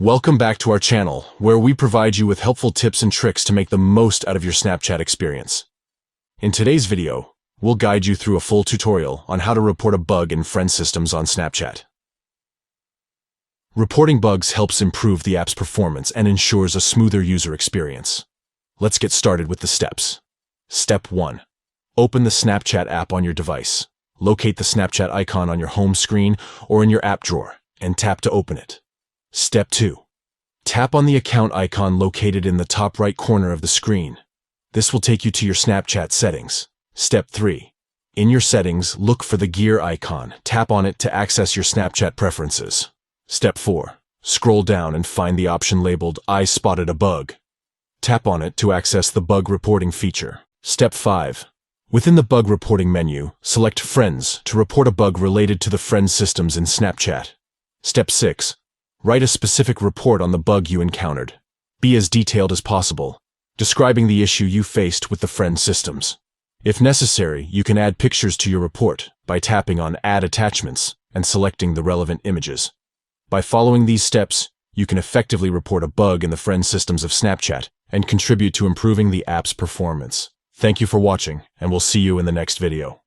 Welcome back to our channel, where we provide you with helpful tips and tricks to make the most out of your Snapchat experience. In today's video, we'll guide you through a full tutorial on how to report a bug in friend systems on Snapchat. Reporting bugs helps improve the app's performance and ensures a smoother user experience. Let's get started with the steps. Step 1. Open the Snapchat app on your device. Locate the Snapchat icon on your home screen or in your app drawer, and tap to open it. Step 2. Tap on the account icon located in the top right corner of the screen. This will take you to your Snapchat settings. Step 3. In your settings, look for the gear icon. Tap on it to access your Snapchat preferences. Step 4. Scroll down and find the option labeled I spotted a bug. Tap on it to access the bug reporting feature. Step 5. Within the bug reporting menu, select Friends to report a bug related to the friend systems in Snapchat. Step 6. Write a specific report on the bug you encountered. Be as detailed as possible, describing the issue you faced with the friend systems. If necessary, you can add pictures to your report by tapping on Add Attachments and selecting the relevant images. By following these steps, you can effectively report a bug in the friend systems of Snapchat and contribute to improving the app's performance. Thank you for watching, and we'll see you in the next video.